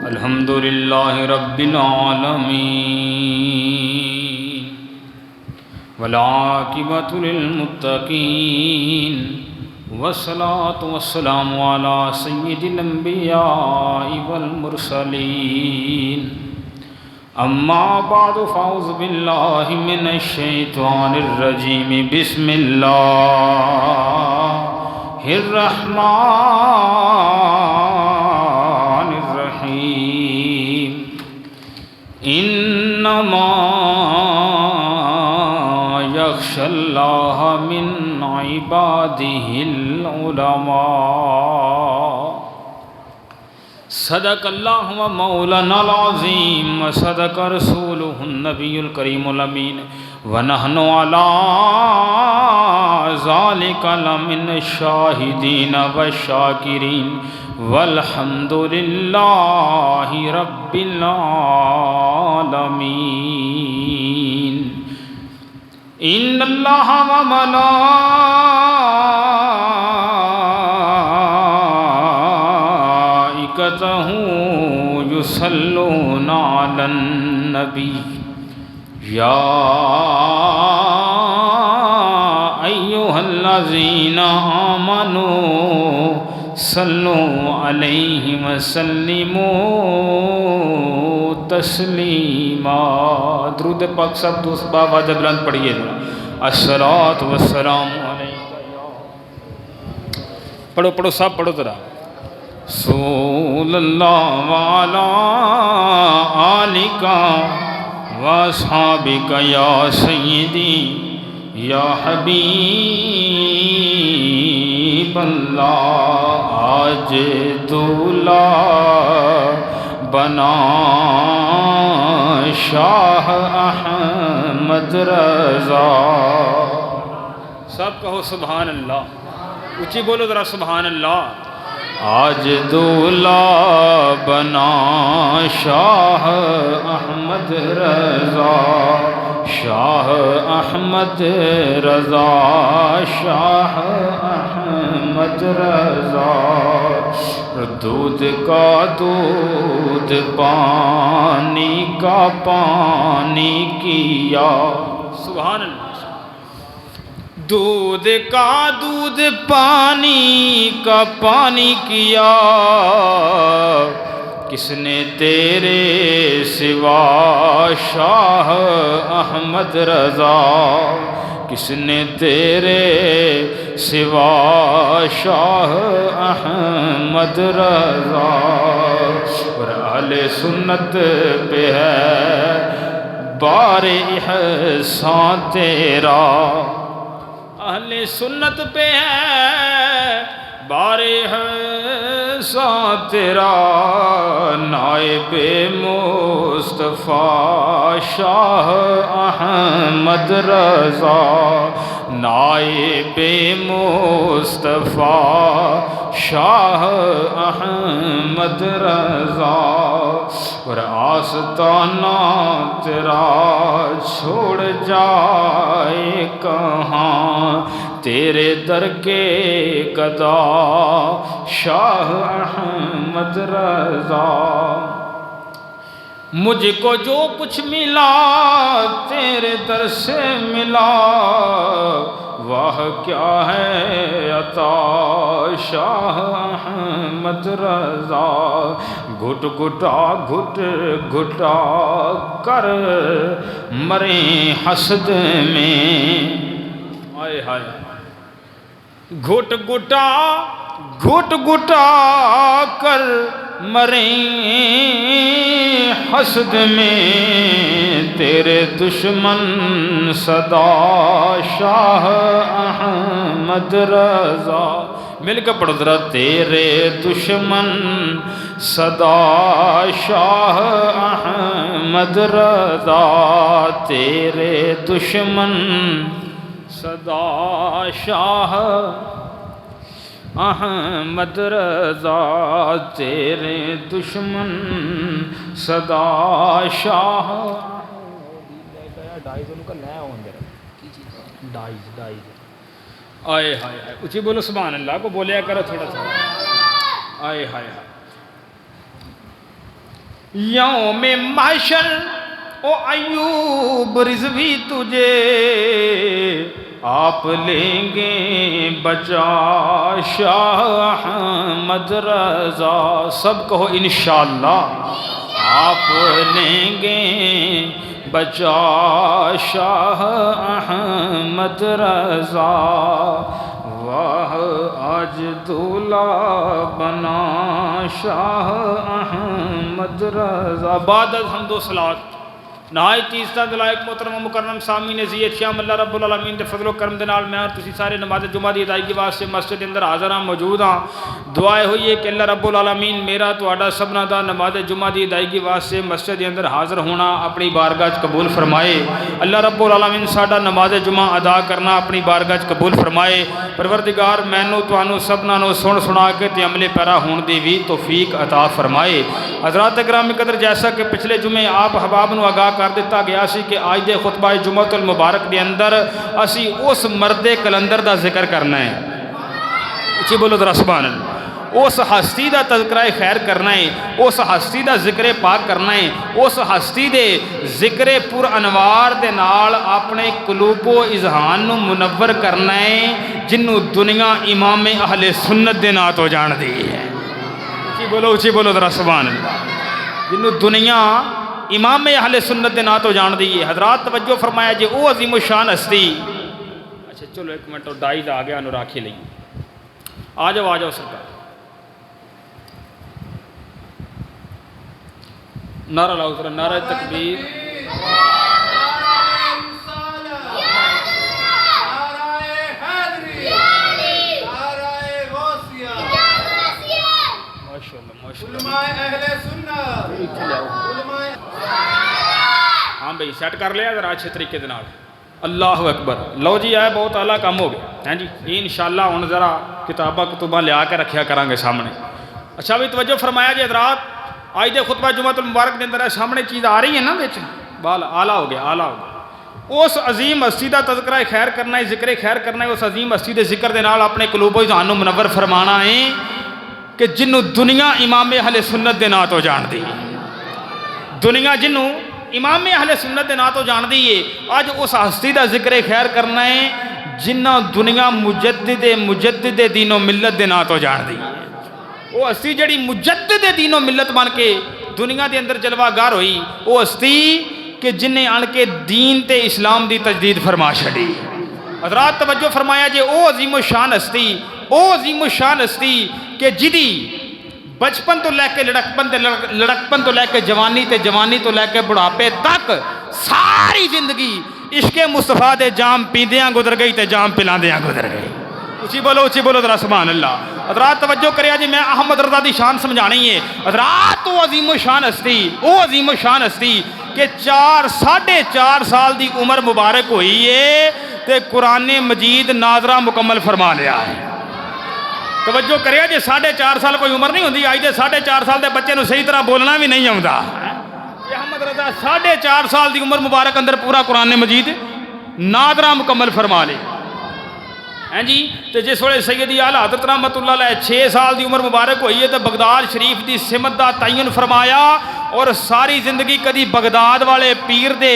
الحمد للہ رب العالمین والعاقبۃ للمتقین والصلاة والسلام علی سید الانبیاء والمرسلین اما بعد فاعوذ باللہ من الشیطان الرجیم بسم اللہ الرحمن الرحیم انما یخشی اللہ من عبادہ العلماء صدق اللہ و مولانا العظیم و صدق رسولہ النبی الکریم الامین ونحن علی ذالک لمن الشاہدین والشاکرین والحمد للہ رب العالمین ان اللہ و ملائکتہ یصلون علی النبی یا ایھا الذین آمنوا صلوا علیہ وسلموا تسلیما درود پاک سب دوست بآواز بلند پڑھیے الصلاۃ والسلام علیکہ پڑھو پڑھو سب پڑھو ذرا رسول اللہ وعلی آلک واصحابک یا سیدی یا حبیب اللہ آج دولہ بنا شاہ احمد رضا سب کہو سبحان اللہ اونچی بولو ذرا سبحان اللہ آج دولہ بنا شاہ احمد رضا شاہ احمد رضا شاہ احمد رضا دودھ کا دودھ پانی کا پانی کیا سبحان اللہ دودھ کا دودھ پانی کا پانی کیا کس نے تیرے سوا شاہ احمد رضا کس نے تیرے سوا شاہ احمد رضا اور اہل سنت پہ ہے بار احسان تیرا اہل سنت پہ ہے بار احسان تیرا نائب مصطفیٰ شاہ احمد رضا نائب مصطفیٰ شاہ احمد رضا اور آستانہ تیرا چھوڑ جائے کہاں تیرے در کے گدا شاہ احمد رضا مجھ کو جو کچھ ملا تیرے در سے ملا واہ کیا ہے عطا شاہ احمد رضا گھٹ گھٹا گھٹ گھٹا کر مرے حسد میں آئے ہائے گھٹ گھٹا کر مریں حسد میں تیرے دشمن صدا شاہ احمد رضا مل کے پڑھو ذرا تیرے دشمن صدا شاہ احمد رضا تیرے دشمن صدا شاہ احمد رضا تیرے دشمن صدا شاہ آئے ہائے ہائے اچھی بولو سبحان اللہ کو بولیا کرو تھوڑا تھوڑا آئے ہائے ہائے یوم محشر او ایوب رضوی تجھے آپ لیں گے بچا شاہ احمد رضا. سب کہو انشاءاللہ. آپ لیں گے بچا شاہ احمد رضا. واہ آج دولہا بنا شاہ احمد رضا. بعد از حمد و صلات نہایت تیسرا دلائق محترم و مکرم سامعین عزیز شیام اللہ رب العالمین دے فضل و کرم دے نال میں تسی سارے نماز جمعہ دی ادائیگی واسطے مسجد دے اندر حاضر ہاں موجود ہاں. دعائے ہوئی ہے کہ اللہ رب العالمین میرا تہاڈا سبنا دا نماز جمعہ دی ادائیگی واسطے مسجد دے اندر حاضر ہونا اپنی بارگاہ وچ قبول فرمائے. اللہ رب العالمین ساڈا نماز جمعہ ادا کرنا اپنی بارگاہ وچ قبول فرمائے. پروردگار مینوں تانوں سبنا نوں سن سنا کے تے عمل پیرا ہون دی بھی توفیق عطا فرمائے. حضرات گرامی قدر جیسا کہ پچھلے جمعے آپ احباب نوں آگاہ کر دیتا گیا سی کہ آج دے خطبہ جمعۃ المبارک دے اندر اسی اس مرد کلندر دا ذکر کرنا ہے. اچھی بولو ذرا سبحان اللہ. اس ہستی دا تذکرہ خیر کرنا ہے, اس ہستی دا ذکر پاک کرنا ہے, اس ہستی دے ذکر پر انوار دے نال اپنے قلوب و اذہان نو منور کرنا ہے جنوں دنیا امام اہل سنت دے نام تو جان دی ہے. اچھی بولو ذرا سبحان اللہ. جنوں دنیا امام اہل سنت دے نام تو جان دی ہے. حضرات توجہ فرمایا جی او عظیم الشان ہستی. اچھا چلو ایک منٹ ڈائز آ گیا انہوں راکھی لئی. آ جاؤ سرکار. نعرہ لاؤ ذرا, نعرہ تکبیر. ہاں بھائی سیٹ کر لیا ذرا اچھے طریقے دے نال. اللہ اکبر. لو جی آئے بہت اعلیٰ کام ہو گیا ہیں جی. انشاءاللہ ہن ذرا کتاباں کتباں لیا کے رکھیا کریں گے سامنے. اچھا بھی توجہ فرمایا جی حضرات, آج دے خطبہ جمعۃ المبارک دے اندر سامنے چیز آ رہی ہے نا وچ بال اعلیٰ ہو گیا. اس عظیم ہستی دا تذکرہ خیر کرنا ہے, ذکر خیر کرنا ہے. اس عظیم ہستی دے ذکر دے نال اپنے قلوب و اذہان نوں منور فرمانا ہے کہ جنوں دنیا امام اہل سنت دے نام تو جان دی. دنیا جنوں امام اہل سنت دے نام تو جان دی ہے. اج اس ہستی دا ذکر خیر کرنا ہے جنہ دنیا مجدد دین و ملت دے نام تو جان دی. وہ ہستی جڑی مجدد دین و ملت بن کے دنیا دے اندر جلوہ گار ہوئی. وہ ہستی کہ جنہیں آن کے دین تے اسلام دی تجدید فرما چھڑی. حضرات توجہ فرمایا جے او عظیم الشان ہستی کہ جدی بچپن تو لے کے لڑکپن تو لے کے جوانی تو لے کے بڑھاپے تک ساری زندگی عشق مصطفیٰ دے جام پیندیاں گزر گئی تے جام پلاندیاں گزر گئی. اچھی بولو ذرا سبحان اللہ. حضرات توجہ کریا جی میں احمد رضا دی شان سمجھانی ہے. حضرات وہ عظیم الشان ہستی کہ 4.5 سال دی عمر مبارک ہوئی ہے تے قرآن مجید ناظرہ مکمل فرما لیا ہے. توجہ کریا جی 4.5 سال کوئی عمر نہیں ہوندی. آج دے 4.5 سال دے بچے نو صحیح طرح بولنا بھی نہیں آوندا. احمد رضا 4.5 سال دی عمر مبارک اندر پورا قرآن مجید ناظرہ مکمل فرما لے ہیں جی. تو جس ویلے سیدی اعلی حضرت رحمت اللہ علیہ 6 سال دی عمر مبارک ہوئی ہے تو بغداد شریف دی سمت دا تعین فرمایا اور ساری زندگی کدی بغداد والے پیر دے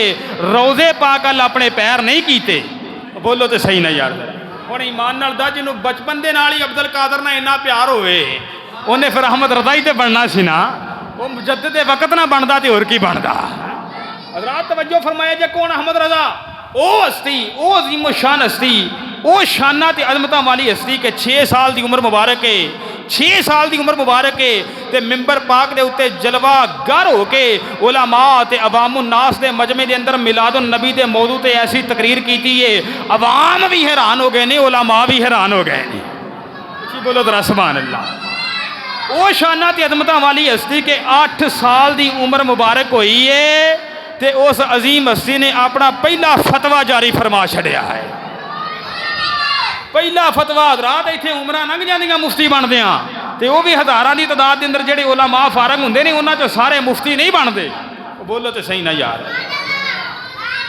روزے پاک ال اپنے پیر نہیں کیتے. بولو تو صحیح نہ یار. ہن ایمان نال دا جنوں بچپن دے نال ہی عبد القادر نال اتنا پیار ہوئے انہیں پھر احمد رضا ہی تے بننا سی نا. وہ مجدد وقت نہ بندا تے اور کی بندا. حضرات توجہ فرمایا جے کون احمد رضا؟ او ہستی, او عظیم الشان ہستی, او شانہ تے عظمتاں والی ہستی کہ 6 سال دی عمر مبارک ہے. 6 سال دی عمر مبارک ہے تے منبر پاک دے اتے جلوہ گر ہو کے علماء تے عوام الناس دے مجمع دے اندر میلاد النبی دے موضوع تے ایسی تقریر کیتی ہے عوام بھی حیران ہو گئے نے, علماء بھی حیران ہو گئے نے. اچھی بولو ذرا سبحان اللہ. او شانہ تے عظمتاں والی ہستی کہ 8 سال دی عمر مبارک ہوئی ہے تے اس عظیم ہستی نے اپنا پہلا فتویٰ جاری فرما چھڑیا ہے. پہلا فتویٰ حضرات ایتھے عمرہ لنگ جاندیاں مفتی بندے ہاں تے وہ بھی ہزاراں دی تعداد دے اندر جڑے علماء فارغ ہوندے نے انہاں چوں سارے مفتی نہیں بنتے. بولو تے صحیح نہ یار.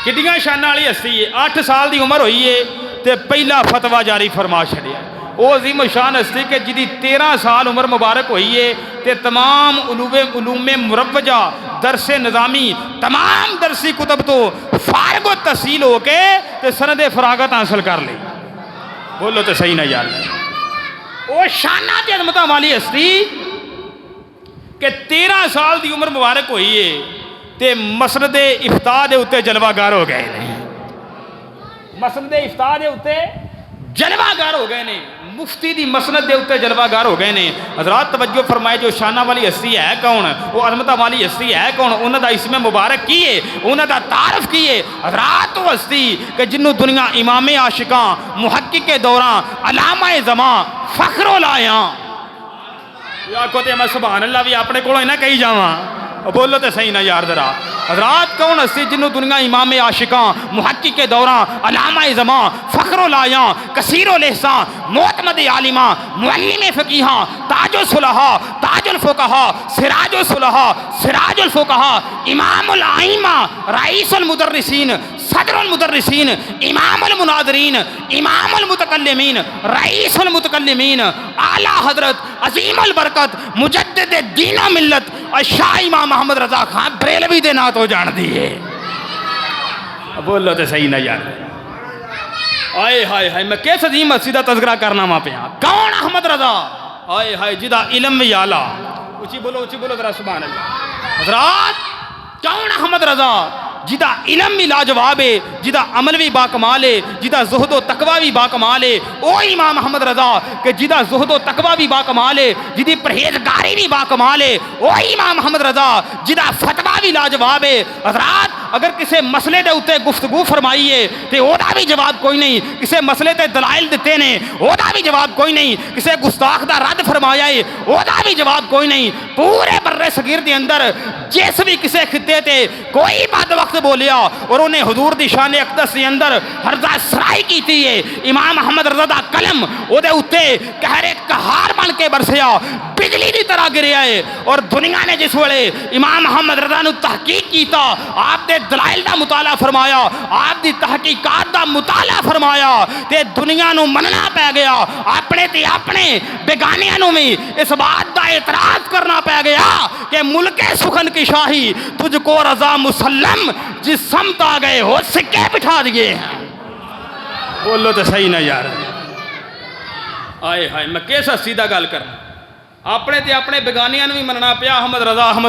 کڈیاں شاناں والی ہستی ہے. 8 سال دی عمر ہوئی ہے تے پہلا فتویٰ جاری فرما چھڑیا. وہ عظیم شان ہستی کہ جدی 13 سال عمر مبارک ہوئی ہے تے تمام علوم مروجہ درس نظامی تمام درسی کتب تو فارغ و تحصیل ہو کے تے سند فراغت حاصل کر لی. بولو تو صحیح نہ یار. وہ شانہ تے عظمتاں والی ہستی کہ 13 سال دی عمر مبارک ہوئی ہے تے مسند افتاء دے اتے جلوہ گر ہو گئے نے. مسند افتاء دے اتے جلوہ گر ہو گئے نے. مفتی دی مسند دے اتے جلوہ گر ہو گئے نے. حضرات توجہ فرمائے جو شانہ والی ہستی ہے کون, وہ عظمتہ والی ہستی ہے کون, انہوں دا اسم مبارک کی ہے, انہوں دا تعارف کی ہے. حضرات وہ ہستی کہ جنہوں دنیا امام عاشقاں محقق دوراں علامہ زمان فخر لایاں. یا کو تے میں سبحان اللہ بھی اپنے کولوں نہ کہی جاواں. بولو تے صحیح نہ یار ذرا. حضرات کون ہستی جنہوں دنیا امام عاشقاں محقق دوراں علامہ زمان فخر لایاں کثیر الاحسان معتمد عالماں معلم فقیہاں تاج الصلحاء تاج الفقہاء سراج الصلحاء سراج الفقہاء امام الائمہ رئیس المدرسین صدر المدرسین امام المناظرین امام المتکلمین رئیس المتکلمین اعلیٰ حضرت عظیم البرکت مجدد دین و ملت شاہ امام محمد رضا خان بریلوی دے نات ہو جان دیئے. بولو تے صحیح نہ یار. آئے ہائے ہائے میں کیس عظیم مسجدہ تذکرہ کرنا وہاں پہ ہاں. کون احمد رضا؟ آئے ہائے جدا علم بھی اعلیٰ. اچھی بولو ذرا سبحان اللہ. حضرات کون احمد رضا جدا علم بھی لاجواب ہے, جدا عمل بھی باکمال ہے, جدا زہد و تقوی بھی باکمال ہے. او امام احمد رضا کہ جدا زہد و تقوی بھی باکمال ہے, جدی پرہیزگاری بھی باکمال ہے. او امام احمد رضا جدا فتویٰ بھی لاجواب ہے. حضرات اگر کسی مسئلے دے اتے گفتگو فرمائیے تے او دا بھی جواب کوئی نہیں, کسی مسئلے تے دلائل دیتے نے او دا بھی جواب کوئی نہیں, کسی گستاخ دا رد فرمایا ہے او دا بھی جواب کوئی نہیں. پورے بر صغیر دے اندر جس بھی کسی خطے تے کوئی بد وقت بولیا اور انہیں حضور دی شان اقدس دے اندر ہرزہ سرائی کی تھی ہے, امام احمد رضا دا قلم او دے اتے قہر قہار بن کے برسیا بجلی دی طرح گریا ہے. اور دنیا نے جس ویلے امام محمد رضا نو تحقیق کیتا, آپ دے دلائل دا مطالعہ فرمایا, آپ دی تحقیقات دا مطالعہ فرمایا تے دنیا نو مننا پہ گیا. اپنے تے اپنے بیگانیاں نو بھی اس بات دا اعتراض کرنا پہ گیا کہ ملک سخن کی شاہی تجھ کو رضا مسلم جس سمت آ گئے ہو سکے بٹھا دیے ہیں. بولو تو صحیح نہ یار. آئے ہائے میں کیسا سیدھا گل کرنا. اپنے تے اپنے بیگانیاں بھی مننا پیا احمد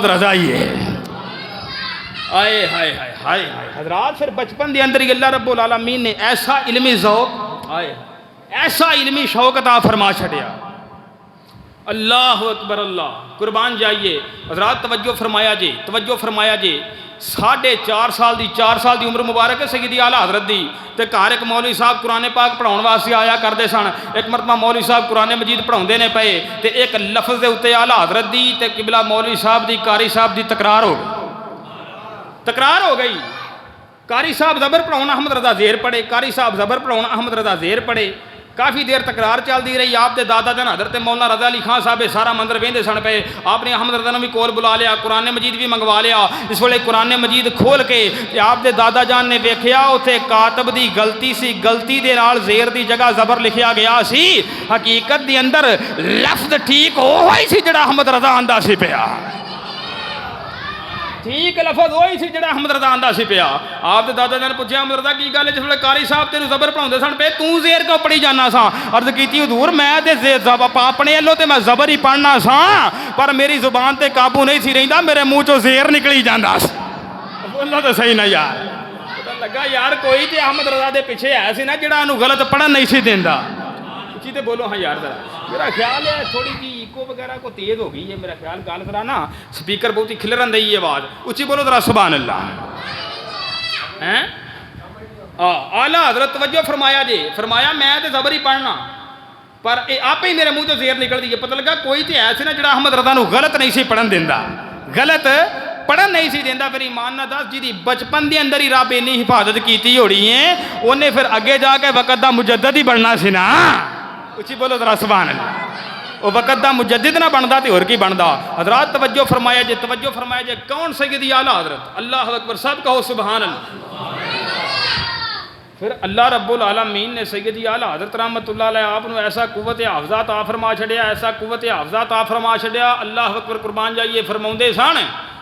رضا ہی ہے. آئے ہائے ہائے ہائے ہائے. حضرات پھر بچپن دے اندر ہی اللہ رب العالمین نے ایسا علمی ذوق آئے ایسا علمی شوق عطا فرما چھڑیا. اللہ اکبر اللہ قربان جائیے. حضرات توجہ فرمایا جی, توجہ فرمایا جی. 4.5 سال دی عمر مبارک ہے سیدی اعلیٰ حضرت دی. تے گھر ایک مولوی صاحب قرآن پاک پڑھاؤن واسطے آیا کرتے سن. ایک مرتبہ مولوی صاحب قرآن مجید پڑھاؤندے نے پئے تے ایک لفظ دے اوتے اعلیٰ حضرت دی تے قبلہ مولوی صاحب دی قاری صاحب دی تکرار ہو گئی. قاری صاحب زبر پڑھاؤن احمد رضا زیر پڑھے, قاری صاحب زبر پڑھاؤن احمد رضا زیر پڑھے. کافی دیر تکرار چل دی رہی. آپ دے دادا جان حضرت مولانا رضا علی خان صاحب سارا مندر وہندے سن پے. آپ نے احمد رضا نو بھی کول بلا لیا, قرآن مجید بھی منگوا لیا. اس ویلے قرآن مجید کھول کے آپ دے دادا جان نے ویکھیا اوتھے کاتب دی غلطی سی, غلطی دے نال زیر دی جگہ زبر لکھیا گیا سی. حقیقت دی اندر لفظ ٹھیک ہوئی سی جڑا احمد رضا آندا سی پیا. ٹھیک لفظ وہی سی جڑا احمد رضا آندا سی پیا. آپ دے دادا جان پوچھیا احمد رضا کی گل ہے, جس ویلے قاری صاحب تینوں زبر پڑھاؤندے سن پے توں زیر کیوں پڑھی جانا سا؟ عرض کیتی حضور میں تے اپنے والوں تے میں زبر ہی پڑھنا سا, پر میری زبان تے قابو نہیں سی رہندا, میرے منہ چوں زیر نکلی جاندا سی. بولو تے صحیح نہ یار. پتہ لگا یار کوئی تے احمد رضا دے پیچھے ہے سی نا جڑا انہوں غلط پڑھن نہیں سی دیندا. اچھی تے بولو ہاں یار ذرا. میرا خیال ہے تھوڑی جی ایکو وغیرہ کو تیز ہو گئی ہے میرا خیال. گال ذرا نا سپیکر بہت ہی کھلرن دئی ہے آواز. اچھی بولو ذرا سبحان اللہ. اعلیٰ حضرت توجہ فرمایا جی, فرمایا میں تے زبر ہی پڑھنا, پر آپ ہی میرے منہ تو زیر نکل دی ہے. پتہ لگا کوئی تے ایسے نا جڑا احمد رضا نو غلط نہیں سی پڑھن دیندا, غلط پڑھن نہیں سی دیندا. پھر ایمان نہ دس جی بچپن دے اندر ہی رب اینی حفاظت کیتی ہوڑی ہے, انہیں پھر اگے جا کے وقت دا مجدد ہی بننا سی نا. اچھی بولو ذرا سبحان اللہ. وہ وقت دا مجدد نہ بندا تے اور کی بندا. حضرات توجہ فرمایا جی, توجہ فرمایا جی. کون سیدی اعلیٰ حضرت؟ اللہ اکبر, سب کہو سبحان اللہ. پھر اللہ رب العالمین نے سیدی اعلیٰ حضرت رحمت اللہ علیہ آپ نے ایسا قوت حافظہ عطا فرما چھڑیا, ایسا قوت حافظہ عطا فرما چھڑیا. اللہ اکبر قربان جائیے. فرماؤندے سن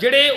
ਜਿਹੜੇ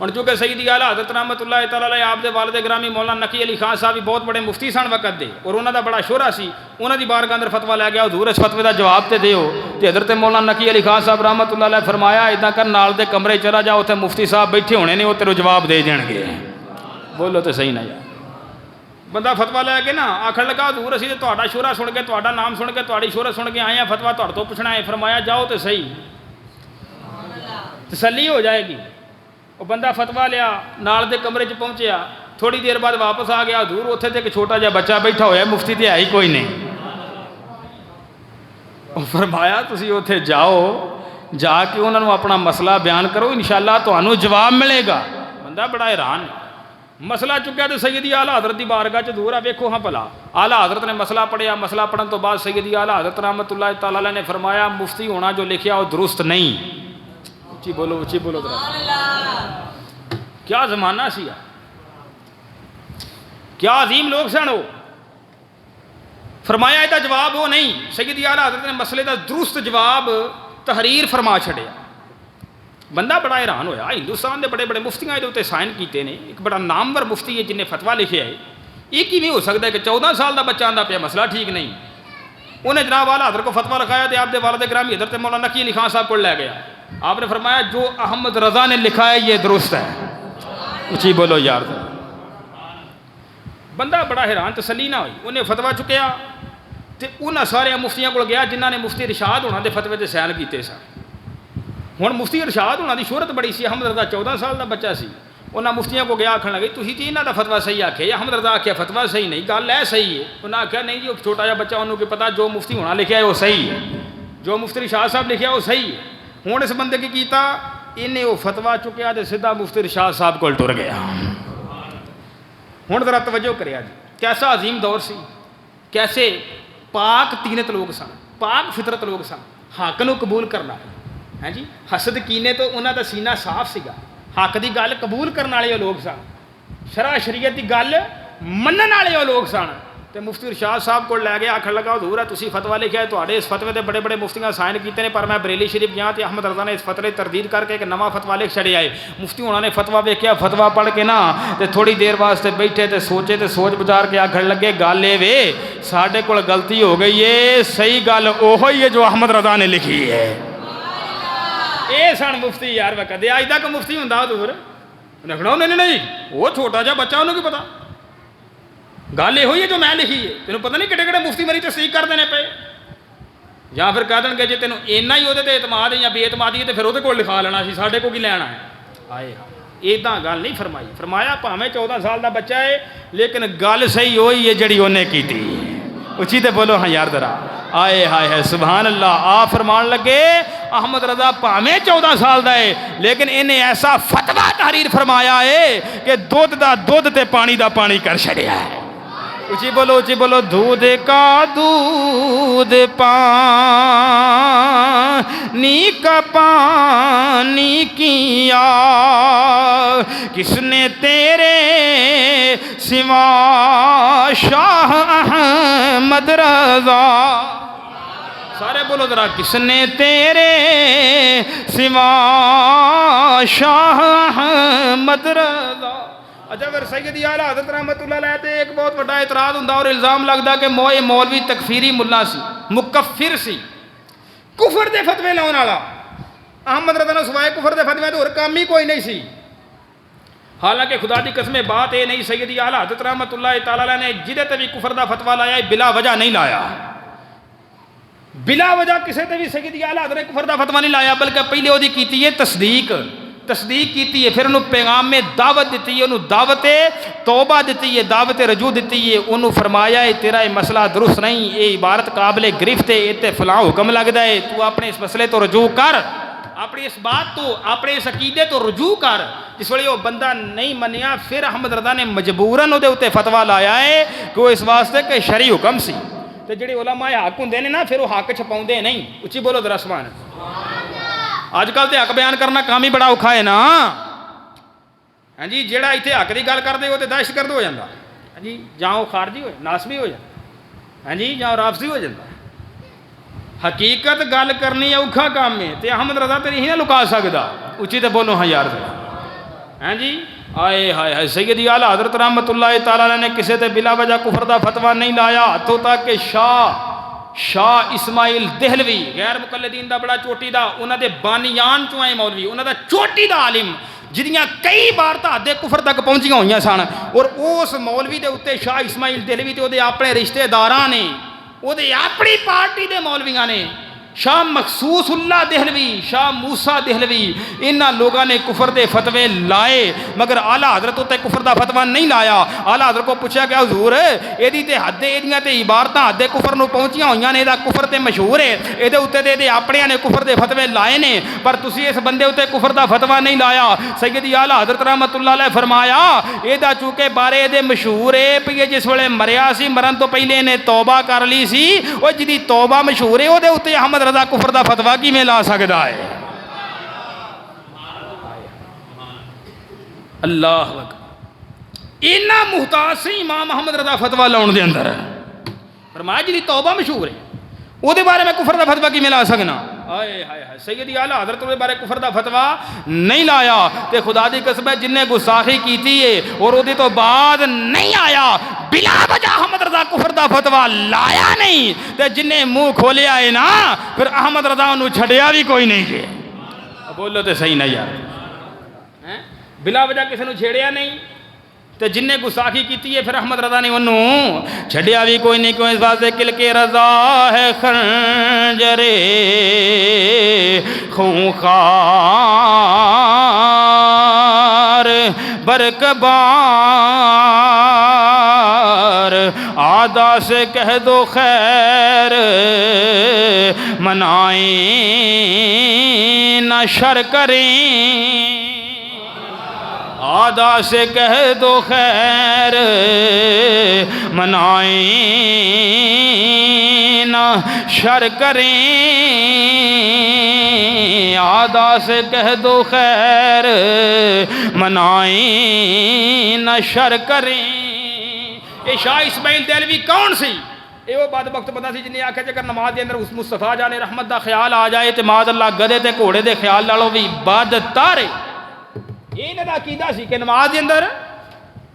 ہوں چونکہ سیدی اعلیٰ حضرت رحمت اللہ تعالیٰ علیہ آپ دے والد گرامی مولانا نقی علی خان صاحب بھی بہت بڑے مفتی سن وقت دے اور انہوں دا بڑا شہرا سی انہوں دی بارگاہ اندر فتویٰ لے گیا حضور اس فتوے دا جواب تے دیو تے حضرت مولانا نقی علی خان صاحب رحمت اللہ علیہ فرمایا اداں کر نال دے کمرے چلا جا اتنے مفتی صاحب بیٹھے ہونے نے وہ تیرے جواب دے دین گے بولو تو صحیح نہ یار بندہ فتویٰ لے کے نا آخر لگا حضور اسی تے تہاڈا شہرا سن کے تہاڈا نام سن کے تہاڈی شہرت سن کے آئے ہیں فتویٰ تہاڈے تو پوچھنا ہے فرمایا جاؤ تو صحیح تسلی ہو جائے گی وہ بندہ فتویٰ لیا نال دے کمرے چ پہنچیا تھوڑی دیر بعد واپس آ گیا حضور اتنے تے ایک چھوٹا جہا بچہ بیٹھا ہوا ہے مفتی تے ہے ہی کوئی نہیں فرمایا تسی اتنے جاؤ جا کے انہوں نے اپنا مسئلہ بیان کرو انشاءاللہ تمہیں جواب ملے گا بندہ بڑا حیران ہے مسئلہ چکیا تو سیدی اعلیٰ حضرت دی بارگاہ چ دور آ ویکھو ہاں بھلا اعلیٰ حضرت نے مسئلہ پڑھیا مسئلہ پڑھن تو بعد سیدی اعلیٰ حضرت رحمت اللہ تعالیٰ علیہ نے فرمایا مفتی ہونا جو لکھیا وہ درست نہیں اچھی بولو ذرا کیا زمانہ سی کیا عظیم لوگ سن وہ فرمایا یہ جواب وہ نہیں سیدی اعلیٰ حضرت نے مسئلے دا درست جواب تحریر فرما چھڑیا بندہ بڑا حیران ہویا ہندوستان دے بڑے بڑے مفتیاں دے تے سائن کیتے نے ایک بڑا نامور مفتی ہے جن نے فتویٰ لکھیا ہے یہ کیویں ہو سکتا ہے کہ 14 سال دا بچہ آندا پیا مسئلہ ٹھیک نہیں انہیں جناب اعلیٰ حضرت کو فتویٰ لکھایا تے آپ دے والد گرامی حضرت مولانا نقی علی خان صاحب کو لے گیا آپ نے فرمایا جو احمد رضا نے لکھا ہے یہ درست ہے اچھی بولو یار بندہ بڑا حیران تسلی نہ ہوئی انہیں فتویٰ چکیا تے انہاں سارے مفتیاں کو گیا جنہاں نے مفتی ارشاد ہونا دے فتوے تے سائن کیتے سن ہوں مفتی ارشاد ہونا دی شہرت بڑی سی احمد رضا 14 سال دا بچہ سی انہاں مفتیاں کو گیا آکھن لگے تسی تے انہاں دا فتویٰ صحیح آکھے احمد رضا آکھیا فتویٰ صحیح نہیں گل ہے صحیح ہے انہاں آکھیا نہیں جی وہ چھوٹا جہا بچہ انہوں کی پتا جو مفتی ہونا لکھیا ہے وہ صحیح ہے جو مفتی ارشاد صاحب لکھیا وہ صحیح ہے ہوں اس بندے کی کیتا انہیں وہ فتویٰ چکیا تے سیدھا مفتی ارشاد صاحب کو ٹر گیا ہوں ذرا توجہ کریا جی کیسا عظیم دور سی کیسے پاک تینت لوگ سن پاک فطرت لوگ سن حق نو قبول کرنا ہے جی حسد کینے تو انہاں دا سینہ صاف سیگا حق دی گل قبول کرنے والے لوگ سن شرع شریعت دی گل منن والے لوگ سن تے مفتی ارشاد صاحب کو لے گیا آکھن لگا حضور ہے تسی فتویٰ لکھیا ہے تواڈے اس فتوے تے بڑے بڑے مفتیاں سائن کیتے نے پر میں بریلی شریف گیا تے احمد رضا نے اس فتوے تردید کر کے ایک نواں فتویٰ لکھ چھڑیا ہے مفتی ہونا نے فتویٰ ویکھیا فتویٰ پڑھ کے نا تے تھوڑی دیر واسطے بیٹھے تے سوچے تے سوچ بچار کے آکھن لگے گل اے وے ساڈے کول غلطی ہو گئی ہے صحیح گل اوہی ہے جو احمد رضا نے لکھی ہے اے سن مفتی یار وقت دے اج تک مفتی ہوندا حضور رکھنا نہیں وہ چھوٹا جہا بچہ انہوں کی پتا گل یہ ہوئی ہے جو میں لکھی ہے تینوں پتہ نہیں کٹے کٹے مفتی میری تصدیق کر دینے پے یا پھر کہہ دیں گے جی تینوں اینا ہی وہ اعتماد ہے یا بے اعتمادی ہے تو پھر وہ کو لکھا لینا سی ساڈے کو کی لینا ہے آئے ایداں گل نہیں فرمائی فرمایا پاویں 14 سال دا بچہ ہے لیکن گل صحیح ہوئی ہے جڑی انہیں کی تھی اچھی تے بولو ہاں یار ذرا آئے ہائے ہے سبحان اللہ آپ فرمان لگے احمد رضا پاویں 14 سال دا ہے لیکن انہیں ایسا فتویٰ تحریر فرمایا ہے کہ دودھ دا دودھ تے پانی دا پانی کر چھڑیا ہے اچھی بولو دودھ کا دودھ پانی کا پانی کیا کس نے تیرے سوا شاہ احمد رضا سارے بولو ذرا کس نے تیرے سوا شاہ احمد رضا اچھا پھر سیدی اعلیٰ حضرت رحمت اللہ علیہ تے ایک بہت بڑا اعتراض ہوندا اور الزام لگدا کہ مولوی تکفیری ملا سی مکفر سی کفر دے فتوے لاؤن والا احمد رضا نے سوائے کفر دے فتوے تے اور کام ہی کوئی نہیں سی حالانکہ خدا دی قسم بات یہ نہیں سیدی اعلیٰ حضرت رحمت اللہ تعالی علیہ نے جدے تے بھی کفر دا فتویٰ لایا ہے بلا وجہ نہیں لایا بلا وجہ کسے تے بھی سیدی اعلیٰ حضرت نے کفر دا فتویٰ نہیں لایا بلکہ پہلے وہ کیتی ہے تصدیق کیتی ہے پھر انہوں پیغام میں دعوت دیتی ہے انہوں دعوت توبہ دیتی ہے دعوت رجوع دیتی ہے انہوں فرمایا ہے تیرا یہ مسئلہ درست نہیں یہ عبارت قابل گرفت ہے یہ فلاں حکم لگتا ہے تو اپنے اس مسئلے تو رجوع کر اپنی اس بات تو اپنے اس عقیدے تو رجوع کر جس ویلے وہ بندہ نہیں منیا پھر احمد رضا نے مجبوراً وہ اتنے فتویٰ لایا ہے کہ وہ اس واسطے کہ شرعی حکم سی تو جڑے علماء حق ہوندے نے نا پھر وہ حق چھپاؤندے نہیں اچھی بولو ذرا سبحان اج کل تے حق بیان کرنا کام ہی بڑا اوکھا ہے نا ہاں جی جیڑا ایتھے حق دی گل کردے وہ تے دہشت گرد ہو جاندا ہاں جی جاں وہ خارجی ہوئے ناسبی ہو جاندا ہاں جی جاں رافضی ہو جاندا حقیقت گل کرنی اوکھا کام ہے تے احمد رضا تے نہیں نہ لکا سکدا اچھی تے بولو ہاں یار ہیں جی آئے ہائے ہائے سیدی اعلیٰ حضرت رحمت اللہ تعالیٰ علیہ نے کسی تے بلا وجہ کفر دا فتویٰ نہیں لایا، تو تک کہ شاہ اسماعیل دہلوی غیر مقلدین دا بڑا چوٹی دا انہاں دے بانیان چوں آئے مولوی، انہاں دا چوٹی دا عالم جدیاں کئی بار تحدے کفر تک پہنچیاں ہوئیاں سن، اور اس مولوی دے اتے شاہ اسماعیل دہلوی تے او دے اپنے رشتہ داراں نے، او دے اپنی پارٹی دے مولویاں نے، شاہ مخصوص اللہ دہلوی، شاہ موسیٰ دہلوی، انہاں لوگاں نے کفر دے فتوے لائے، مگر اعلیٰ حضرت تے کفر دا فتویٰ نہیں لایا۔ اعلیٰ حضرت کو پوچھا کہ حضور ایدی تے حدے ایدیاں تے عبارتاں حدے کفر نو پہنچیاں ہوئیاں نے، ایدہ کفر تے مشہور ہے، ایدے اتے دے اپنے نے کفر دے فتوے لائے نے، پر تسی اس بندے اتے کفر دا فتویٰ نہیں لایا۔ سیدی اعلیٰ حضرت رحمت اللہ علیہ فرمایا ایدہ چونکہ بارے دے مشہور ہے پہ جس ویلے مریا سی مرن تو پہلے نے توبہ کر لی سی، وہ جدی توبہ مشہور ہے وہ دے اتے احمد رضا کفر دا فتویٰ کی میں لا سکتا ہے؟ اللہ اکبر، اینا محتاج سے امام محمد رضا فتویٰ لاؤن دے اندر فرمایا جی توبہ مشہور ہے وہ دے بارے میں کفر دا فتویٰ کی میں لا سکنا؟ آئے ہائے ہائے سیدی اعلیٰ حضرت دے بارے کفر دا فتویٰ نہیں لایا، تے خدا دی قسم ہے جن نے گستاخی کیتی ہے اور وہ دے تو بعد نہیں آیا بلا وجہ احمد رضا کفر دا فتویٰ لایا نہیں، تے جن نے منہ کھولیا ہے نا پھر احمد رضا انہوں چھڑیا بھی کوئی نہیں کہ بولو تے صحیح نہیں یار، بلا وجہ کسی نے چھیڑیا نہیں، تے جن نے گستاخی کیتی ہے پھر احمد رضا نے انہوں چھڑیا بھی کوئی نہیں، کیوں اس واسطے کل کے رضا ہے خنجرے خونخوار برکبار، آدھا سے کہہ دو خیر منائیں نہ شر کریں، آدھا سے کہہ دو خیر منائیں نہ شر کریں، آدھا سے کہہ دو خیر منائیں نہ شر کریں۔ یہ شاہ اسماعیل دہلوی کون سی؟ یہ وہ بعد وقت بندہ سی جنہیں آکھا جے اگر نماز دے اندر اس مصطفیٰ جانے رحمت دا خیال آ جائے تے معاذ اللہ گدے تے گھوڑے دے خیال لالو بھی عبادت تارے، یہ انہاں دا عقیدہ سی کہ نماز دے اندر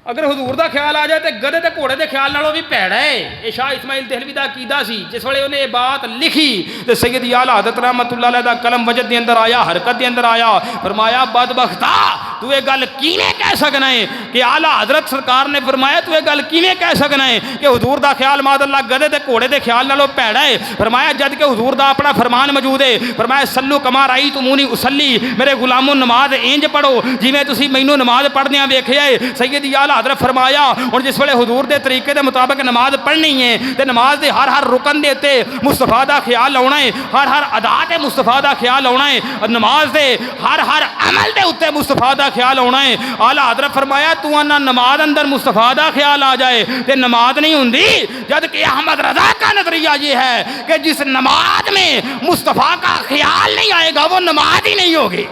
اگر حضور دا خیال آ جائے تے گدے تے گھوڑے دے خیال نالوں بھی پیڑا ہے۔ یہ شاہ اسماعیل دہلوی دا عقیدہ سی، جس ویلے انہیں یہ بات لکھی تے سیدی اعلیٰ حضرت رحمت اللہ علیہ دا قلم وجد دے اندر آیا، حرکت دے اندر آیا، فرمایا بدبختا تو یہ گل کیویں کہہ سکنا ہے کہ اعلیٰ حضرت سرکار نے فرمایا تو یہ گل کیویں کہہ سکنا ہے کہ حضور دا خیال معاذ اللہ گدے تے گھوڑے دے خیال نالوں پیڑا ہے؟ فرمایا جد کہ حضور دا اپنا فرمان موجود ہے، فرمایا سلو کما رأیتمونی اصلی، میرے غلاموں نماز انج پڑھو جویں تسی مینوں نماز پڑھدیاں ویکھیا ہے۔ سیدی اعلیٰ حضرت فرمایا اور جس ویلے حضور دے طریقے دے مطابق نماز پڑھنی ہے تے نماز دے ہر رکن دے تے مصطفیٰ دا خیال آنا ہے، ہر ادا تے مصطفیٰ دا خیال آنا ہے، نماز دے ہر عمل دے اتے مصطفیٰ دا خیال آنا ہے۔ اعلیٰ حضرت فرمایا تو انا نماز اندر مصطفیٰ دا خیال آ جائے تے نماز نہیں ہوندی، جد کہ احمد رضا کا نظریہ یہ ہے کہ جس نماز میں مصطفیٰ کا خیال نہیں آئے گا وہ نماز ہی نہیں ہوگی۔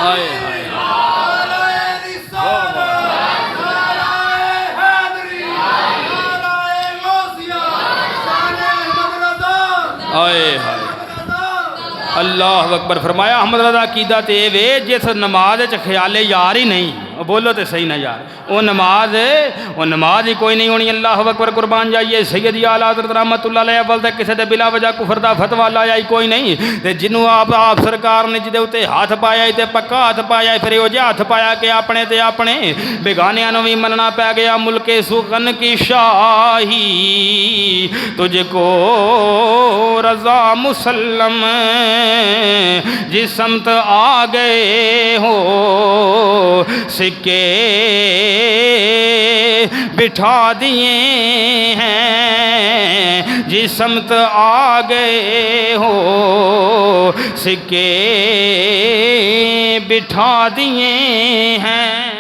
آئے ہائے اللہ اکبر، فرمایا احمد رضا عقیدہ تے وے جس نماز وچ خیال یار ہی نہیں، بولو تے صحیح نہ یار، وہ نماز ہی کوئی نہیں ہونی۔ اللہ اکبر، قربان جائیے۔ سیدی اعلیٰ حضرت رحمت اللہ علیہ اول تے کسے دے بلا وجہ کفر دا فتویٰ لایا ہی کوئی نہیں، تے جنوں آپ سرکار نے جدے اتے ہاتھ پایا تے پکا ہاتھ پایا، پھر یہ ہاتھ پایا کہ اپنے تے اپنے بیگانیاں نوں وی مننا پی گیا۔ ملک سخن کی شاہی تجھ کو رضا مسلم، جس سمت آ گئے ہو سکے بٹھا دیے ہیں، جس سمت آ گئے ہو سکے بٹھا دیے ہیں۔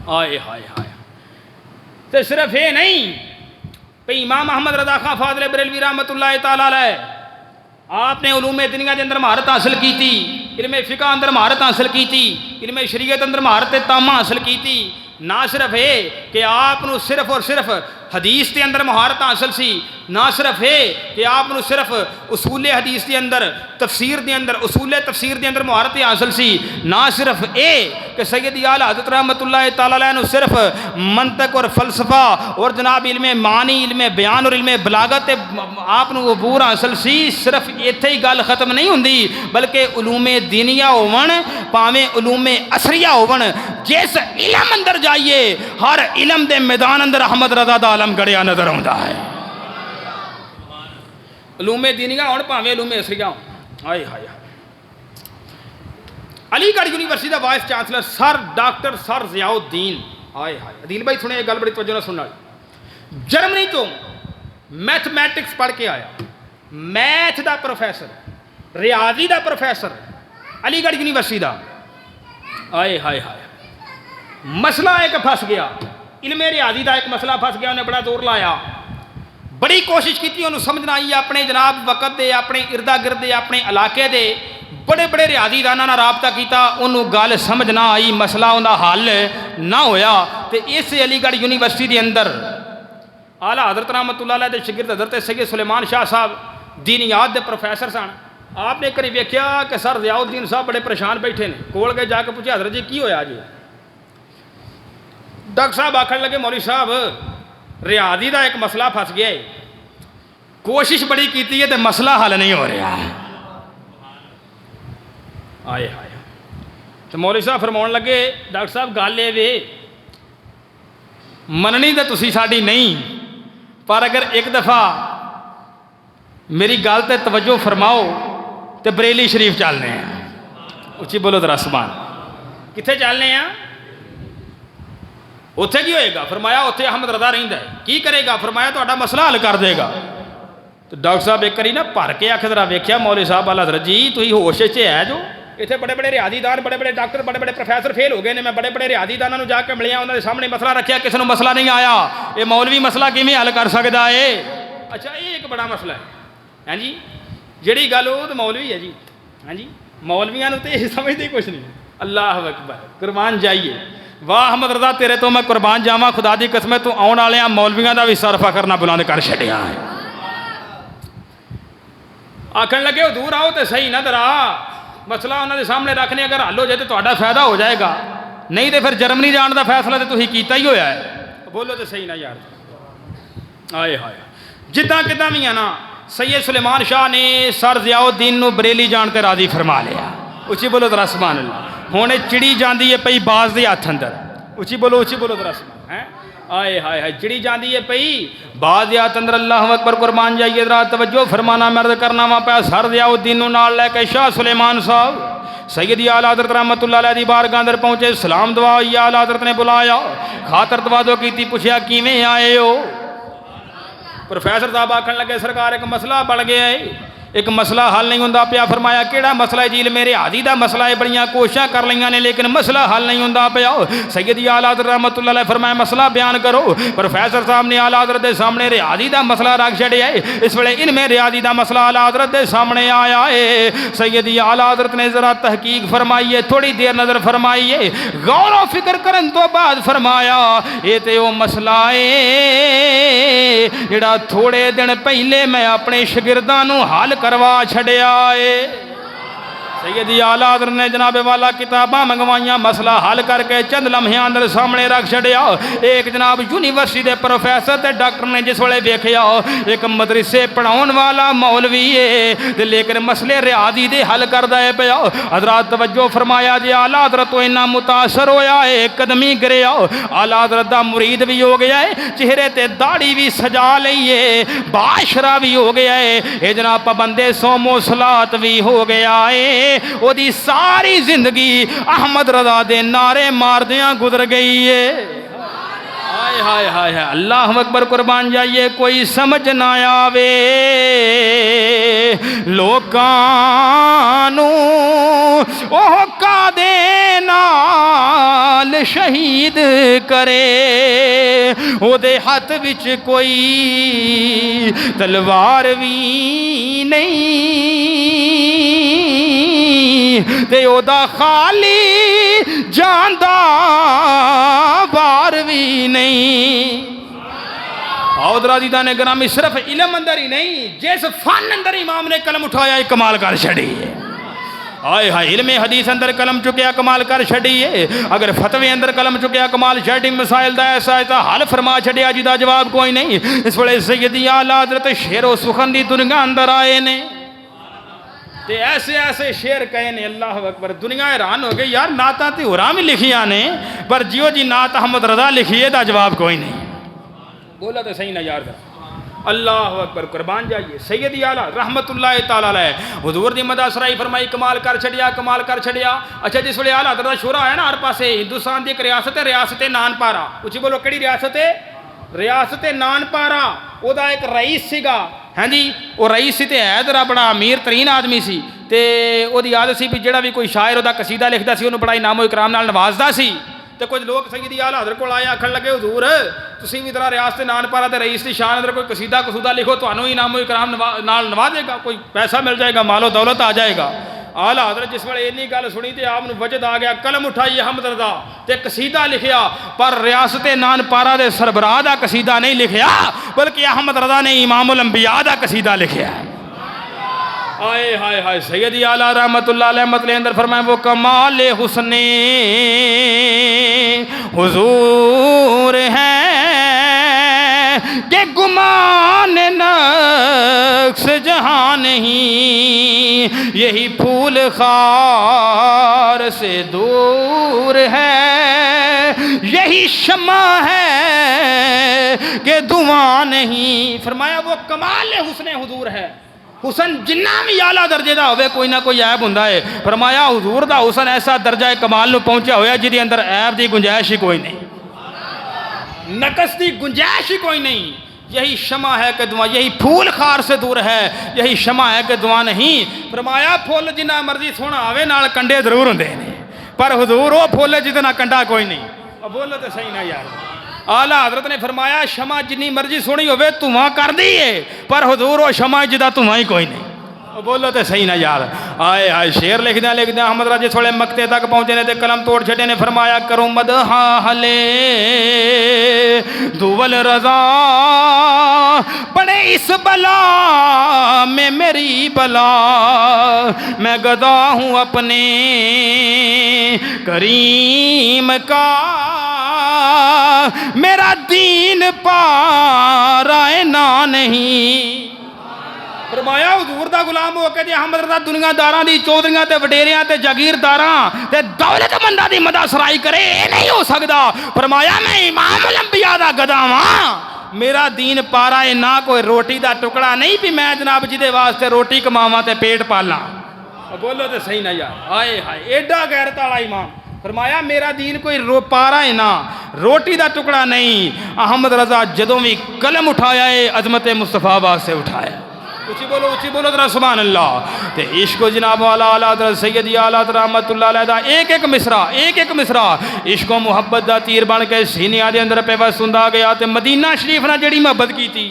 آئے ہائے ہائے، تو صرف یہ نہیں کہ امام احمد رضا خان فاضل بریلوی رحمت اللہ تعالیٰ علیہ آپ نے علوم دنیا کے اندر مہارت حاصل کی تھی، علم فقہ اندر مہارت حاصل کی تھی، علم شریعت اندر مہارت تامہ حاصل کی تھی۔ نہ صرف یہ کہ آپ صرف اور صرف حدیث کے اندر مہارت حاصل سی، نہ صرف ہے کہ آپ نے صرف اصول حدیث دے اندر تفسیر دے اندر اصول تفسیر دے اندر مہارت حاصل سی، نہ صرف اے کہ سیدی اعلیٰ حضرت رحمۃ اللہ تعالیٰ علیہ نے صرف منطق اور فلسفہ اور جناب علم معنی، علم بیان اور علم بلاغت آپ نے عبور حاصل سی، صرف ایتھے ہی گل ختم نہیں ہوندی، بلکہ علوم دینیہ ہون پاویں علوم عصریہ ہون، جس علم اندر جائیے ہر علم دے میدان اندر احمد رضا دا عالم گڑیا نظر آتا ہے۔ علوم دینیہ ہون پاویں علوم عصریہ ہون۔ ہائے ہائے علی گڑھ یونیورسٹی دا vice chancellor sir doctor sir Ziauddin, ہائے ہائے عدیل بھائی سنے گل بڑی توجہ نال سننا، جرمنی تو میتھمیٹکس پڑھ کے آیا، میتھ دا پروفیسر، ریاضی دا پروفیسر علی گڑھ یونیورسٹی دا، ہائے ہائے ہائے مسئلہ ایک پھنس گیا، علم ریاضی دا ایک مسئلہ پھنس گیا، انہیں بڑا زور لایا، بڑی کوشش کی انہوں سمجھنا آئی اپنے جناب وقت دے، اپنے اردا گرد دے، اپنے علاقے دے بڑے بڑے ریاضی داناں نال رابطہ کیتا، انہوں گل سمجھ نہ آئی، مسئلہ انہاں حل نہ ہویا، تے اس علی گڑھ یونیورسٹی دے اندر اعلیٰ حضرت رحمۃ اللہ علیہ دے شاگرد حضرت سید سلیمان شاہ صاحب دینیات دے پروفیسر سن، آپ نے کہیں ویکھیا کہ سر ضیاء الدین صاحب بڑے پریشان بیٹھے نے، کول کے جا کے پوچھا حضرت جی کی ہویا جی؟ ڈاکٹر صاحب آکھن لگے مولوی صاحب ریاضی دا ایک مسئلہ پھنس گیا ہے، کوشش بڑی کیتی ہے تے مسئلہ حل نہیں ہو رہا۔ آئے ہائے تو مولوی صاحب فرماؤن لگے ڈاکٹر صاحب گل یہ وے مننی تے تسی ساڈی نہیں، پر اگر ایک دفعہ میری گل تے توجہ فرماؤ تے بریلی شریف چلنے ہیں، اچھی بولو ذرا سبحان، کتنے چلنے ہیں؟ اتنے کی ہوئے گا؟ فرمایا اتنے احمد رضا رہندا ہے، کی کرے گا؟ فرمایا تہاڈا مسئلہ حل کر دے گا۔ تو ڈاکٹر صاحب ایک کری نا بھر کے آکھے ذرا ویکھیا مولوی صاحب والا حضرت جی تسی ہوش وچ ہے جو اتنے بڑے بڑے ریاضی دان بڑے بڑے ڈاکٹر بڑے بڑے پروفیسر فیل ہو گئے نے، میں بڑے بڑے ریاضی دانوں جا کے ملیا، انہوں نے سامنے مسئلہ رکھیا، کسی نے مسئلہ نہیں آیا، یہ مولوی مسئلہ کیویں حل کر سکدا ہے؟ اچھا یہ ایک بڑا مسئلہ ہے، ہاں جی جڑی گل وہ تو مولوی ہے جی، ہاں جی مولویاں تو یہ سمجھتے کچھ نہیں۔ اللہ اکبر، قربان جائیے، واہ احمد رضا تیرے تو میں قربان جاواں، خدا دی قسم تو آن والے مولویاں دا بھی سر فخر نہ بلند کر چھڈیا ہے۔ آکھن لگے دور آؤ تو صحیح نہ درا، مسئلہ انہوں نے سامنے رکھنے، اگر حل ہو جائے تو تہاڈا فائدہ ہو جائے گا، نہیں تو پھر جرمنی جان دا فیصلہ تو تسی کیتا ہی ہویا ہے۔ بولو تو صحیح نہ یار، آئے ہائے جداں کداں بھی ہے نا، سید سلیمان شاہ نے سر ضیاء الدین نو بریلی جان تے راضی فرما لیا، اچھی بولو ذرا سبحان اللہ، ہونے چڑی جاندی ہے پئی باز دے ہاتھ اندر، اچھی بولو ذرا سبحان ہے، آئے ہائے ہائے چڑی جاندی ہے پئی باز دے ہاتھ اندر۔ اللہ اکبر، قربان جائیے ذرا توجہ فرمانا، مرد کرنا وا پیا سر ضیاء الدین نو نال لے کے شاہ سلیمان صاحب سیدی اعلیٰ حضرت رحمۃ اللہ علیہ دی بارگاہ اندر پہنچے، سلام دعا ہوئی، اعلیٰ حضرت نے بلایا، خاطر دعا دو کیتی، پوچھیا کیویں آئے ہو؟ پروفیسر صاحب آکھن لگے سرکار ایک مسئلہ بڑھ گیا ہے، ایک مسئلہ حل نہیں ہوندا پیا۔ فرمایا کیڑا مسئلہ ہے جی؟ میرے ریاضی دا مسئلہ ہے، بڑیاں کوششاں کر لیاں نے لیکن مسئلہ حل نہیں ہوندا پیا۔ سیدی اعلیٰ حضرت رحمۃ اللہ علیہ فرمایا مسئلہ بیان کرو۔ پروفیسر صاحب نے اعلیٰ حضرت دے سامنے ریاضی دا مسئلہ رکھ چھڑیا ہے، اس ویلے ان میں ریاضی دا مسئلہ اعلیٰ حضرت دے سامنے آیا ہے۔ سیدی اعلیٰ حضرت نے ذرا تحقیق فرمائیے، تھوڑی دیر نظر فرمائیے، غور و فکر کرن تو بعد فرمایا یہ تے وہ مسئلہ ہے جڑا تھوڑے دن پہلے میں اپنے شاگرداں نو حل کروا چھڑیا ہے۔ سیدی اعلیٰ حضرت نے جناب والا کتاباں منگوائیاں، مسئلہ حل کر کے چند لمحے اندر سامنے رکھ چھڑیا۔ ایک جناب یونیورسٹی دے پروفیسر تے ڈاکٹر نے جس ویلے ویکھیا ایک مدرسے پڑھاؤن والا مولوی ہے تے لیکن مسئلے ریاضی دے حل کردا ہے پیا۔ حضرات توجہ فرمایا جی، اعلیٰ حضرت تو اتنا متاثر ہویا ہے قدمی گریا، اعلیٰ حضرت دا مرید بھی ہو گیا ہے، چہرے تے داڑھی بھی سجا لئی ہے، باشرا بھی ہو گیا ہے، اے جناب پابندے صوم و صلاۃ بھی ہو گیا ہے۔ وہ دی ساری زندگی احمد رضا دے نعرے ماردیاں گزر گئی ہے۔ ہائے ہائے ہائے ہائے، اللہ اکبر، قربان جائیے، کوئی سمجھ نہ آوے لوکاں نو اوہ کا دے نال شہید کرے، او دے ہاتھ وچ کوئی تلوار بھی نہیں تے او دا خالی جاندہ بار بھی نہیں۔ آؤ اور رازیدہ نے گرامی صرف علم اندر ہی نہیں، جس فن اندر امام نے قلم اٹھایا ہے کمال کر چھڑی ہے۔ آئے ہائے علم حدیث اندر قلم چکیا کمال کر چھڑی ہے، اگر فتوے اندر قلم چکیا کمال چھڑی، مسائل دا ایسا ایسا حل فرما چھڑیا جدا جواب کوئی نہیں۔ اس وڑے سیدی اعلیٰ حضرت شعر و سخن دی دنیا اندر آئے نے تے ایسے ایسے شعر کہے نے، اللہ اکبر، دنیا حیران ہو گئی، یار نعتاں تے ہوراں بھی لکھیاں نے پر جیو جی نعت احمد رضا لکھی ہے دا جواب کوئی نہیں۔ بولا تو صحیح نہ یار دا، اللہ اکبر، قربان جائیے۔ سیدی اعلیٰ رحمت اللہ تعالیٰ علیہ حضور دی مدح سرائی فرمائی کمال کر چھڑیا کمال کر چھڑیا۔ اچھا جس ویلے اعلیٰ حضرت شورا ہے نا ہر پاسے، ہندوستان دی ایک ریاست ہے، ریاست نان پارا، اچھی بولو کیڑی ریاست ہے؟ ریاست نان پارا، او دا ایک رئیس سیگا، ہاں جی، وہ رئیس سی تے ہے ذرا بڑا امیر ترین آدمی سی، تے او دی عادت سی بھی جڑا بھی کوئی شاعر او دا قصیدہ لکھدا سی انہوں بڑا انعام و اکرام نال نوازدا سی۔ تے کچھ لوگ سیدی اعلیٰ حضرت کول آئے آکھن لگے حضور تسی بھی ذرا ریاست نان پارا تے رئیس دی شان اندر کوئی قصیدہ قصودہ لکھو تانوں انعام و اکرام نال نوازے گا، کوئی پیسہ مل جائے گا، مال و دولت آ جائے گا۔ اعلیٰ حضرت جس ویلے انی گل سنی تے آپ نوں وجد آ گیا، قلم اٹھائی احمد رضا تے قصیدہ لکھیا، پر ریاست نان پارا دے سربراہ دا قصیدہ نہیں لکھیا بلکہ احمد رضا نے امام الانبیاء دا قصیدہ لکھیا۔ آئے ہائے ہائے، سیدی اعلیٰ رحمت اللہ علیہ مطلع اندر فرمائیں وہ کمال حسن حضور ہیں کہ گمان نقص جہاں نہیں، یہی پھول خار سے دور ہے، یہی شمع ہے کہ دعا نہیں۔ فرمایا وہ کمال حسن حضور ہے، حسن جنہ بھی اعلیٰ درجے دا ہوئے کوئی نہ کوئی عیب ہوندا ہے، فرمایا حضور دا حسن ایسا درجہ کمال نو پہنچا ہویا جدی اندر عیب دی گنجائش ہی کوئی نہیں، نقص دی گنجائش ہی کوئی نہیں۔ یہی شمع ہے کہ دعا، یہی پھول خار سے دور ہے، یہی شمع ہے کہ دعا نہیں۔ فرمایا پھول جنہ مرضی سونا آوے نال کنڈے ضرور ہوندے نے، پر حضور وہ پھول جتنا کنڈا کوئی نہیں۔ اب بولو تو صحیح نہ یار۔ اعلیٰ حضرت نے فرمایا شمع جنی مرضی سونی ہوئے دھواں کر دی ہے، پر حضور وہ شمع جدا دھواں ہی کوئی نہیں۔ بولو تے صحیح نہ یار۔ آئے آئے شعر لکھدے احمد رضا جس ویلے مقتے تک پہنچے نے تے قلم توڑ چھٹے نے، فرمایا کروں مدحا ہلے دول رضا بڑے اس بلا میں میری بلا، میں گدا ہوں اپنے کریم کا، میرا دین پارائے نہ نہیں۔ فرمایا حضور دا غلام ہو کے جی احمد رضا دنیا داراں دی چودھریاں تے وڈیریاں تے جاگیرداراں تے دولت منداں دی مدح سرائی کرے، اے نہیں ہو سکدا۔ فرمایا میں امام الانبیاء دا گدا ہاں، میرا دین پارا ہے نہ کوئی روٹی دا ٹکڑا نہیں بھی میں جناب جی دے واسطے روٹی کماواں تے پیٹ پالاں۔ بولو تے صحیح نہ یار۔ ہائے ہائے ایڈا غیرت والا امام، فرمایا میرا دین کوئی پارا ہے نہ روٹی دا ٹکڑا نہیں۔ احمد رضا جدوں بھی قلم اٹھایا ہے عظمت مصطفیٰ واسطے اٹھایا۔ اچھی بولو ذرا سبحان اللہ۔ تے عشق و جناب والا اعلیٰ حضرت سیدی اعلیٰ حضرت رحمت اللہ علیہ دا ایک ایک مصرع عشق و محبت دا تیر بن کے سینیاں دے اندر پیوست ہوندا گیا تے مدینہ شریف نہ جڑی محبت کیتی،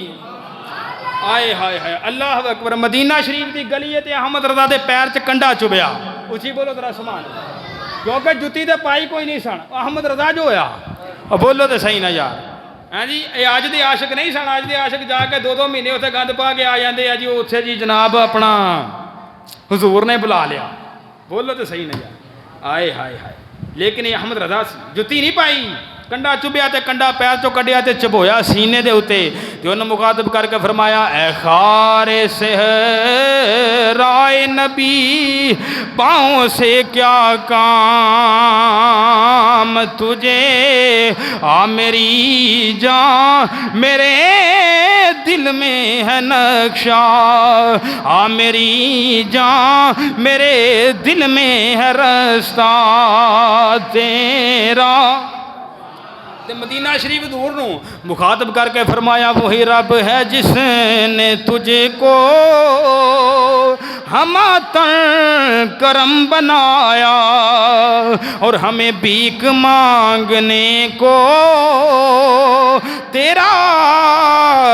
آئے ہائے ہائے اللہ اکبر، مدینہ شریف دی گلی تے احمد رضا دے پیر چ کنڈا چبیا۔ اچھی بولو ذرا سبحان اللہ، کیونکہ جُتی تے پائی کوئی نہیں سن، احمد رضا جو ہویا۔ بولو تے صحیح نہ یار۔ ہاں جی اے اج دے عاشق نہیں سن، اج دے عاشق جا کے 2 مہینے اتنے گند پا کے آ جاندے جی اتنے جی جناب اپنا حضور نے بلا لیا۔ بولو تو صحیح نہیں یار۔ آئے ہائے ہائے، لیکن یہ احمد رضا جُتی نہیں پائی، کنڈا چبیا تے کنڈا پیر چو کڈیا تے چبویا سینے دے اتے تے انہوں مخاطب کر کے فرمایا اے خار صحرائے نبی پاؤں سے کیا کام تجھے، آ میری جان میرے دل میں ہے نقشہ، آ میری جان میرے دل میں ہے رستہ تیرا۔ مدینہ شریف دور نو مخاطب کر کے فرمایا وہی رب ہے جس نے تجھے کو ہماتن کرم بنایا اور ہمیں بھیک مانگنے کو تیرا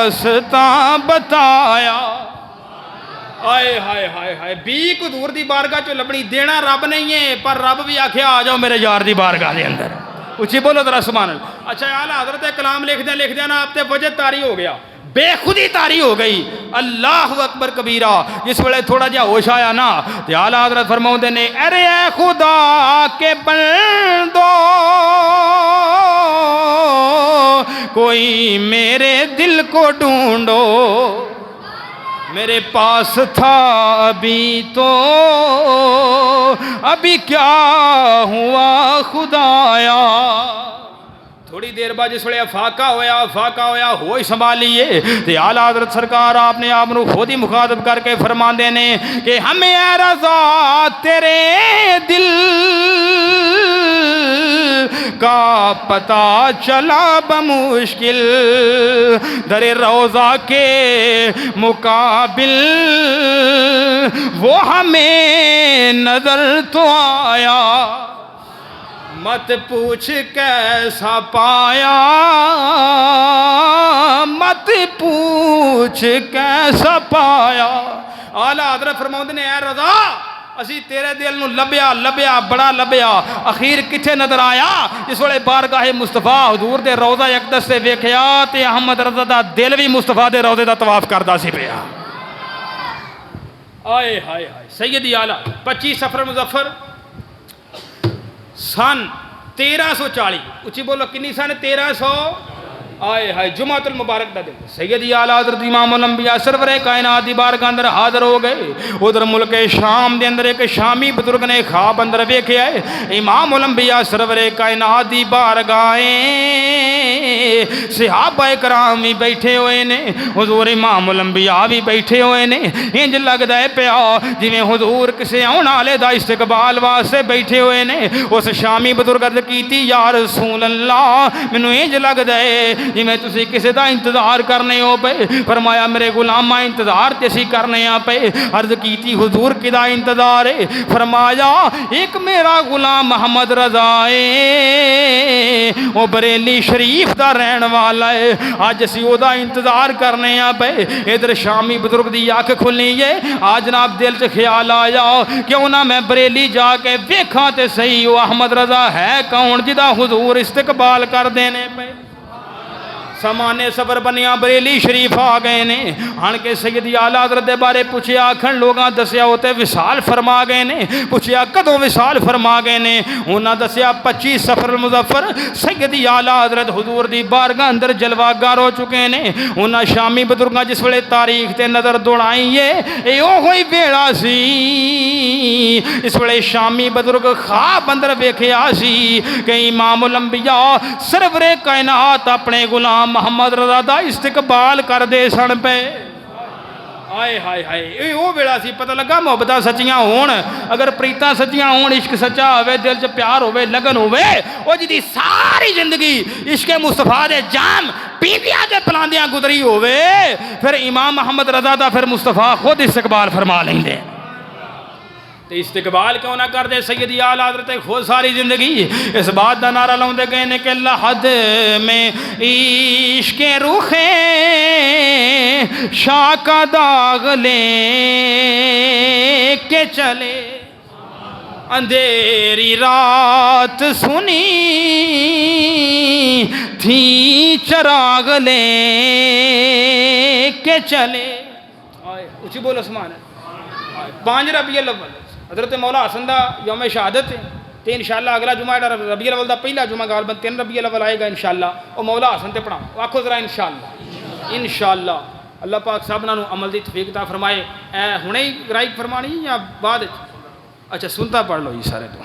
راستہ بتایا۔ آئے ہائے ہائے ہائے، بھیک حضور دی بارگاہ چو لبنی، دینا رب نہیں ہے پر رب بھی آکھیا آ جاؤ میرے یار دی بارگاہ دے اندر۔ اچھی بولو ذرا سبحان اللہ۔ اچھا اعلیٰ حضرت کلام لکھ دیا نا آپ تے وجد تاری ہو گیا، بے خودی تاری ہو گئی. اللہ اکبر کبیرہ. جس ویلے تھوڑا جہا ہوش آیا نا تے اعلیٰ حضرت فرماؤندے نے ارے اے خدا کے بندو کوئی میرے دل کو ڈھونڈو. میرے پاس تھا ابھی تو ابھی کیا ہوا خدایا. تھوڑی دیر بعد جس ویلے فاقہ ہویا ہوئی سنبھالیے تے اعلیٰ حضرت سرکار آپ نے آپ خود ہی مخاطب کر کے فرماندے نے کہ ہمیں اے رضا تیرے دل کا پتہ چلا بمشکل در روضہ کے مقابل وہ ہمیں نظر تو آیا. مت پوچھ کیسا پایا مت پوچھ کیسا پایا. اعلیٰ حضرت فرماؤندے نے اے رضا اسی تیرے دل نو لبیا بڑا لبیا اخیر کتھے نظر آیا. اس ویلے بارگاہ مصطفیٰ حضور دے روضہ اقدس تے ویکھیا تے احمد رضا دا دل بھی مصطفیٰ دے روضے دا طواف کردا سی پیا. آئے ہائے ہائے. سیدی اعلیٰ 25 صفر مظفر سن 1340. اچھی بولو کنی سن 1300. آئے ہائے جمعۃ المبارک دا دن. سیدی اعلیٰ حضرت امام الانبیاء سرور کائنات دی بارگاہ اندر حاضر ہو گئے. ادھر ملک شام دے اندر ایک شامی بزرگ نے خواب اندر ویکھیا ہے امام الانبیاء سرور کائنات دی بارگاہ صحابہ کرام بھی بیٹھے ہوئے نے حضور امام الانبیاء بھی بیٹھے ہوئے نے. انج لگدا ہے پیا جویں حضور کسے آن والے دا استقبال واسطے بیٹھے ہوئے نے. اس شامی بزرگ عرض کیتی یا رسول اللہ مینوں انج لگدا ہے جویں تسی کسے دا انتظار کرنے ہو پے. فرمایا میرے غلاماں انتظار تے اسی کرنے آ پے. عرض کیتی حضور کدا انتظار ہے؟ فرمایا ایک میرا غلام محمد رضا ہے وہ بریلی شریف دا رہن والا ہے آج اسی او دا انتظار کرنے آ پے. ادھر شامی بزرگ دی اکھ کھلی ہے. آج جناب دل چ خیال آیا کیوں نہ میں بریلی جا کے ویکھاں تے صحیح وہ احمد رضا ہے کون جدا حضور استقبال کر دینے پے. سامانے صبر بنیا بریلی شریف آ گئے نے. ہن کے سیدی اعلیٰ حضرت دے بارے پوچھیا آکھن لوگاں دسیا ہوتے وصال فرما گئے نے. پوچھیا کدوں وصال فرما گئے نے؟ انہاں دسیا 25 صفر المظفر سیدی اعلیٰ حضرت حضور دی بارگاہ اندر جلوہ گار ہو چکے نے. انہاں شامی بزرگاں جس ویلے تاریخ تے نظر دوڑائی ہے اے اوہی ویلا سی اس ویلے شامی بزرگ خواب اندر ویکھیا سی کہ امام الانبیاء سرور کائنات اپنے غلام محمد رضا دا استقبال کر دے سن پے. آئے ہائے ہائے اے او ویلا سی پتہ لگا محبتاں سچیاں ہون اگر پریتاں سچیاں ہون عشق سچا ہوئے دل چ پیار ہوئے لگن ہوئے او جدی ساری زندگی عشق مصطفیٰ دے جام پیندیاں تے پلاندیاں گزری ہوئے پھر امام محمد رضا دا پھر مصطفیٰ خود استقبال فرما لیندے. تے استقبال کیوں نہ کر دے سیدی اعلیٰ حضرت خود ساری زندگی اس بات دا نعرہ لاؤندے گئے نے کہ لحد میں عشق رخ شاہ کا داغ لے کے چلے اندھیری رات سنی تھی چراغ لے کے چلے. اچھی بول اسمان ہے 5 ربیع الاول حضرت مولا حسن دا یوم شہادت ہے تے انشاءاللہ اگلا جمعہ ربیع الاول دا پہلا جمعہ غالباً 3 ربیع الاول آئے گا انشاءاللہ او مولا حسن تے پڑھاؤں آکھو ذرا انشاءاللہ اللہ پاک سبنا نو عمل دی توفیق عطا فرمائے. ہنے ہی رائٹ فرمانی یا بعد؟ اچھا سنتا پڑھ لو جی سارے تو.